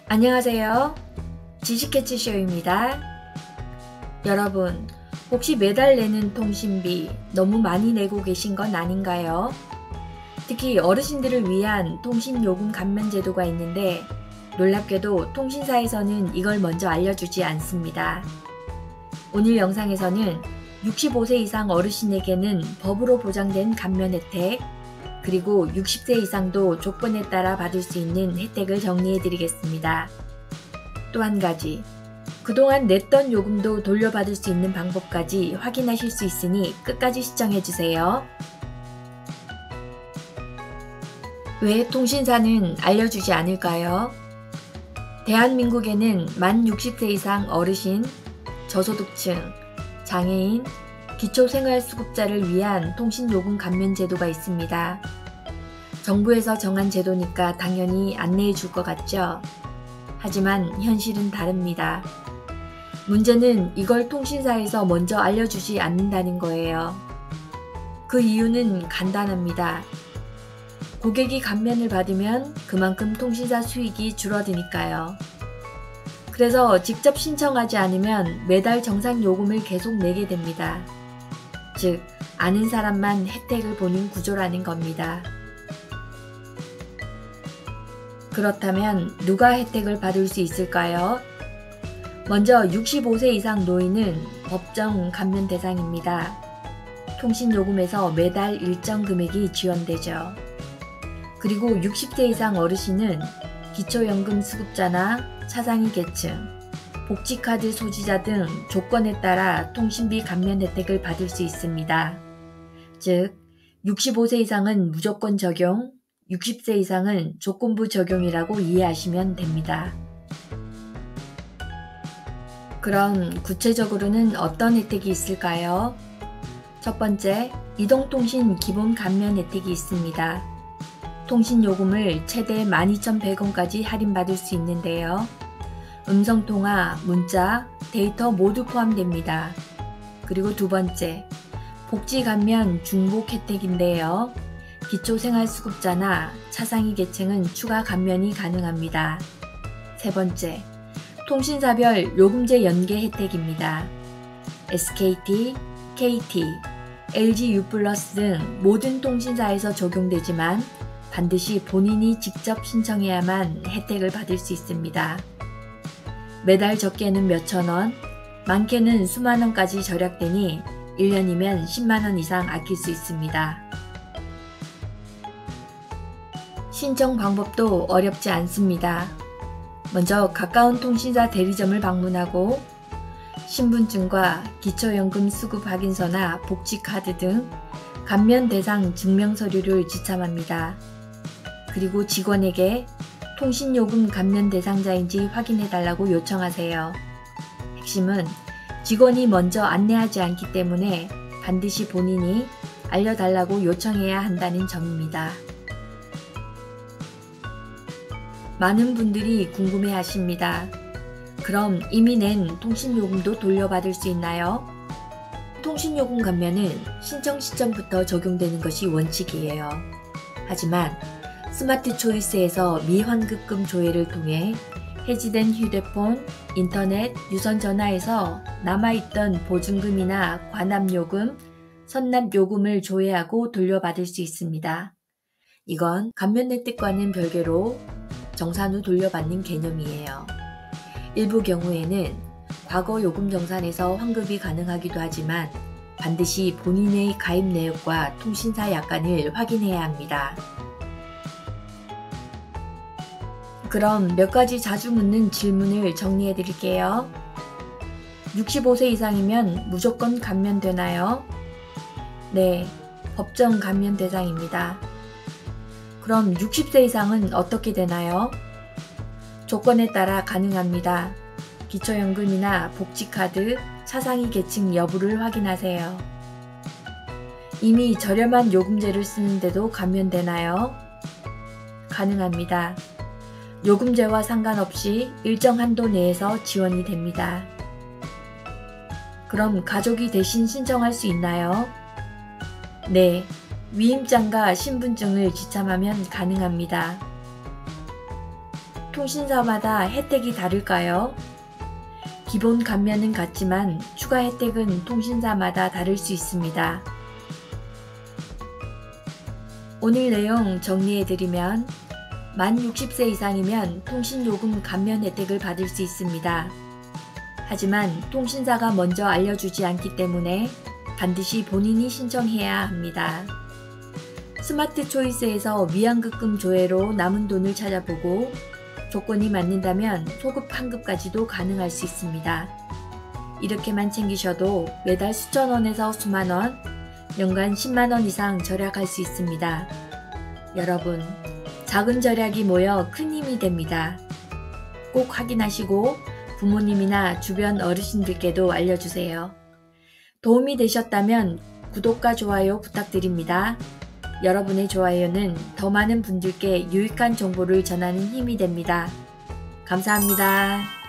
안녕하세요. 지식캐치쇼입니다. 여러분, 혹시 매달 내는 통신비 너무 많이 내고 계신 건 아닌가요? 특히 어르신들을 위한 통신요금 감면 제도가 있는데 놀랍게도 통신사에서는 이걸 먼저 알려주지 않습니다. 오늘 영상에서는 65세 이상 어르신에게는 법으로 보장된 감면 혜택, 그리고 60세 이상도 조건에 따라 받을 수 있는 혜택을 정리해 드리겠습니다. 또 한 가지, 그동안 냈던 요금도 돌려받을 수 있는 방법까지 확인하실 수 있으니 끝까지 시청해 주세요. 왜 통신사는 알려주지 않을까요? 대한민국에는 만 60세 이상 어르신, 저소득층, 장애인, 기초생활수급자를 위한 통신요금 감면 제도가 있습니다. 정부에서 정한 제도니까 당연히 안내해 줄 것 같죠? 하지만 현실은 다릅니다. 문제는 이걸 통신사에서 먼저 알려주지 않는다는 거예요. 그 이유는 간단합니다. 고객이 감면을 받으면 그만큼 통신사 수익이 줄어드니까요. 그래서 직접 신청하지 않으면 매달 정상 요금을 계속 내게 됩니다. 즉, 아는 사람만 혜택을 보는 구조라는 겁니다. 그렇다면 누가 혜택을 받을 수 있을까요? 먼저 65세 이상 노인은 법정 감면 대상입니다. 통신요금에서 매달 일정 금액이 지원되죠. 그리고 60세 이상 어르신은 기초연금 수급자나 차상위 계층, 복지카드 소지자 등 조건에 따라 통신비 감면 혜택을 받을 수 있습니다. 즉, 65세 이상은 무조건 적용, 60세 이상은 조건부 적용이라고 이해하시면 됩니다. 그럼 구체적으로는 어떤 혜택이 있을까요? 첫 번째, 이동통신 기본 감면 혜택이 있습니다. 통신요금을 최대 12,100원까지 할인받을 수 있는데요. 음성통화, 문자, 데이터 모두 포함됩니다. 그리고 두 번째, 복지감면 중복 혜택인데요. 기초생활수급자나 차상위 계층은 추가 감면이 가능합니다. 세 번째, 통신사별 요금제 연계 혜택입니다. SKT, KT, LG U+ 등 모든 통신사에서 적용되지만 반드시 본인이 직접 신청해야만 혜택을 받을 수 있습니다. 매달 적게는 몇천 원, 많게는 수만 원까지 절약되니 1년이면 10만 원 이상 아낄 수 있습니다. 신청 방법도 어렵지 않습니다. 먼저 가까운 통신사 대리점을 방문하고 신분증과 기초연금 수급 확인서나 복지카드 등 감면 대상 증명서류를 지참합니다. 그리고 직원에게 통신요금 감면 대상자인지 확인해달라고 요청하세요. 핵심은 직원이 먼저 안내하지 않기 때문에 반드시 본인이 알려달라고 요청해야 한다는 점입니다. 많은 분들이 궁금해하십니다. 그럼 이미 낸 통신요금도 돌려받을 수 있나요? 통신요금 감면은 신청 시점부터 적용되는 것이 원칙이에요. 하지만 스마트 초이스에서 미환급금 조회를 통해 해지된 휴대폰, 인터넷, 유선전화에서 남아있던 보증금이나 관합요금, 선납요금을 조회하고 돌려받을 수 있습니다. 이건 감면 혜택과는 별개로 정산 후 돌려받는 개념이에요. 일부 경우에는 과거 요금 정산에서 환급이 가능하기도 하지만 반드시 본인의 가입 내역과 통신사 약관을 확인해야 합니다. 그럼 몇 가지 자주 묻는 질문을 정리해 드릴게요. 65세 이상이면 무조건 감면되나요? 네, 법정 감면 대상입니다. 그럼 60세 이상은 어떻게 되나요? 조건에 따라 가능합니다. 기초연금이나 복지카드, 차상위 계층 여부를 확인하세요. 이미 저렴한 요금제를 쓰는데도 감면되나요? 가능합니다. 요금제와 상관없이 일정 한도 내에서 지원이 됩니다. 그럼 가족이 대신 신청할 수 있나요? 네, 위임장과 신분증을 지참하면 가능합니다. 통신사마다 혜택이 다를까요? 기본 감면은 같지만 추가 혜택은 통신사마다 다를 수 있습니다. 오늘 내용 정리해드리면 만 60세 이상이면 통신요금 감면 혜택을 받을 수 있습니다. 하지만 통신사가 먼저 알려주지 않기 때문에 반드시 본인이 신청해야 합니다. 스마트 초이스에서 미완급금 조회로 남은 돈을 찾아보고 조건이 맞는다면 소급 환급까지도 가능할 수 있습니다. 이렇게만 챙기셔도 매달 수천 원에서 수만 원, 연간 10만 원 이상 절약할 수 있습니다. 여러분, 작은 절약이 모여 큰 힘이 됩니다. 꼭 확인하시고 부모님이나 주변 어르신들께도 알려주세요. 도움이 되셨다면 구독과 좋아요 부탁드립니다. 여러분의 좋아요는 더 많은 분들께 유익한 정보를 전하는 힘이 됩니다. 감사합니다.